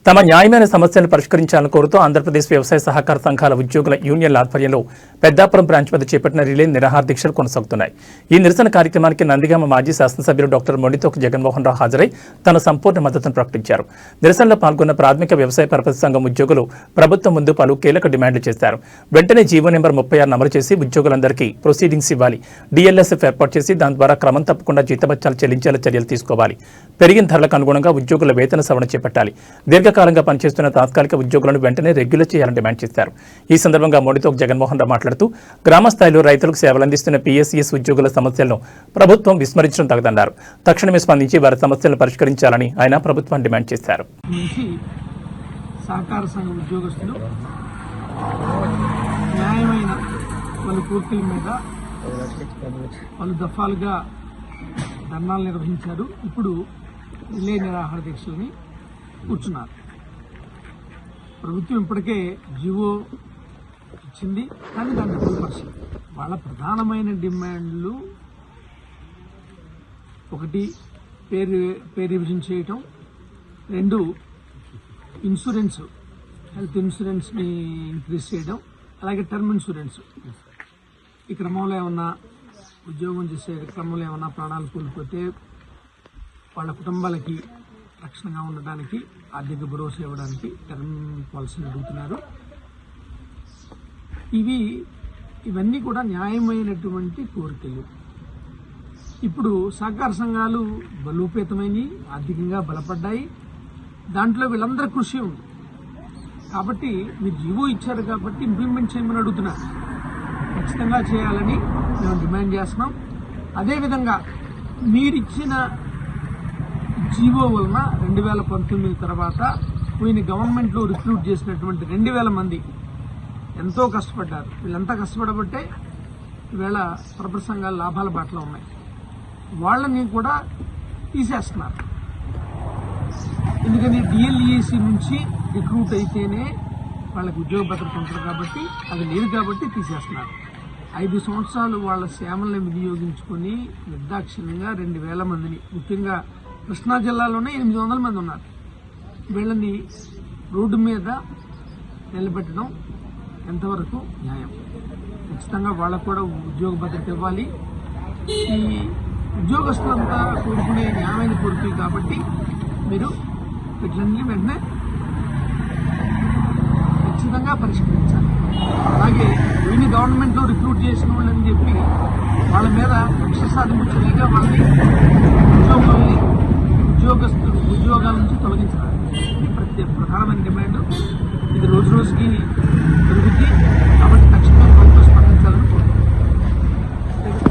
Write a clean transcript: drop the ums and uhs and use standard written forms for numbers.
తమ న్యాయమైన సమస్యలను పరిష్కరించాలని కోరుతూ ఆంధ్రప్రదేశ్ వ్యవసాయ సహకార సంఘాల ఉద్యోగుల యూనియన్ల ఆధ్వర్యంలో పెద్దాపురం బ్రాంచ్ వద్ద చేపట్టిన రిలే నిరాహార దీక్షలు కొనసాగుతున్నాయి. ఈ నిరసన కార్యక్రమానికి నందిగామ మాజీ శాసనసభ్యులు డాక్టర్ మొండితోక జగన్మోహన్ రావు హాజరై తన సంపూర్ణ మద్దతును ప్రకటించారు. నిరసనలో పాల్గొన్న ప్రాథమిక వ్యవసాయ పరపతి సంఘం ఉద్యోగులు ప్రభుత్వం ముందు పలు కీలక డిమాండ్లు చేశారు. వెంటనే జీవో నెంబర్ 36 అమలు చేసి ఉద్యోగులందరికీ ప్రొసీడింగ్స్ ఇవ్వాలి. DLSF ఏర్పాటు చేసి దాని ద్వారా క్రమం తప్పకుండా జీతభత్యాలు చెల్లించేలా చర్యలు తీసుకోవాలి. పెరిగిన ధరలకు అనుగుణంగా ఉద్యోగుల వేతన సవరణ చేపట్టాలి. దీర్ఘకాలంగా పనిచేస్తున్న తాత్కాలిక ఉద్యోగులను వెంటనే రెగ్యులర్ చేయాలని డిమాండ్ చేశారు. ఈ సందర్భంగా మొండితోక జగన్మోహన్ రావు మాట్లాడుతూ గ్రామ స్థాయిలో రైతులకు సేవలందిస్తున్న PSES ఉద్యోగుల సమస్యలను ప్రభుత్వం విస్మరించడం తగదన్నారు. తక్షణమే స్పందించి వారి సమస్యలను పరిష్కరించాలని ఆయన ప్రభుత్వాన్ని డిమాండ్ చేశారు. సహకార సంఘ ఉద్యోగస్తులు న్యాయమైన పలు కోర్టుల మీద పలు దఫాలుగా ధర్నాలు నిర్వహించారు. ఇప్పుడు రిలే నిరాహార దీక్షల్ని కూర్చున్నారు. ప్రభుత్వం ఇప్పటికే జీవో ఇచ్చింది, కానీ దాన్ని అమలుపరచాలి. వాళ్ళ ప్రధానమైన డిమాండ్లు ఒకటి పే రివిజన్ చేయటం, 2 ఇన్సూరెన్స్ హెల్త్ ఇన్సూరెన్స్ని ఇంక్రీజ్ చేయడం, అలాగే టర్మ్ ఇన్సూరెన్స్. ఈ క్రమంలో ఏమన్నా ఉద్యోగం చేసే క్రమంలో ఏమన్నా ప్రాణాలు కోల్పోతే వాళ్ళ కుటుంబాలకి రక్షణగా ఉండడానికి, ఆర్థిక భరోసా ఇవ్వడానికి టర్మ్ పాలసీని అడుగుతున్నారు. ఇవన్నీ కూడా న్యాయమైనటువంటి కోరికలు. ఇప్పుడు సహకార సంఘాలు బలోపేతమైనవి, ఆర్థికంగా బలపడ్డాయి. దాంట్లో వీళ్ళందరూ కృషి ఉంది. కాబట్టి మీరు జీవో ఇచ్చారు కాబట్టి ఇంప్లిమెంట్ చేయమని అడుగుతున్నారు. ఖచ్చితంగా చేయాలని మేము డిమాండ్ చేస్తున్నాం. అదేవిధంగా మీరిచ్చిన జీవో వలన 2019 తర్వాత పోయిన గవర్నమెంట్లో రిక్రూట్ చేసినటువంటి 2000 మంది ఎంతో కష్టపడ్డారు. వీళ్ళంతా కష్టపడబట్టే ఈవేళ పరపతి సంఘాలు లాభాల బాటలో ఉన్నాయి. వాళ్ళని కూడా తీసేస్తున్నారు. ఎందుకని DLEC నుంచి రిక్రూట్ అయితేనే వాళ్ళకి ఉద్యోగ భద్రత ఉంటుంది కాబట్టి, అది లేదు కాబట్టి తీసేస్తున్నారు. 5 సంవత్సరాలు వాళ్ళ సేవలను వినియోగించుకొని నిర్దాక్షిణ్యంగా 2000 మందిని, ముఖ్యంగా కృష్ణా జిల్లాలోనే 800 మంది ఉన్నారు. వీళ్ళని రోడ్డు మీద నిలబెట్టడం ఎంతవరకు న్యాయం? ఖచ్చితంగా వాళ్ళకు కూడా ఉద్యోగ భద్రత ఇవ్వాలి. ఈ ఉద్యోగస్తులంతా కోరుకునే న్యాయమైన కోరికలు కాబట్టి మీరు వీటిని వెంటనే ఖచ్చితంగా పరిష్కరించాలి. అలాగే పోయిన గవర్నమెంట్లో రిక్రూట్ చేసిన వాళ్ళని చెప్పి వాళ్ళ మీద కక్ష సాధింపు చర్యగా వాళ్ళని ఉద్యోగాల నుంచి తొలగించాలి. ఇది ప్రధానమైన డిమాండ్. ఇది రోజు రోజుకి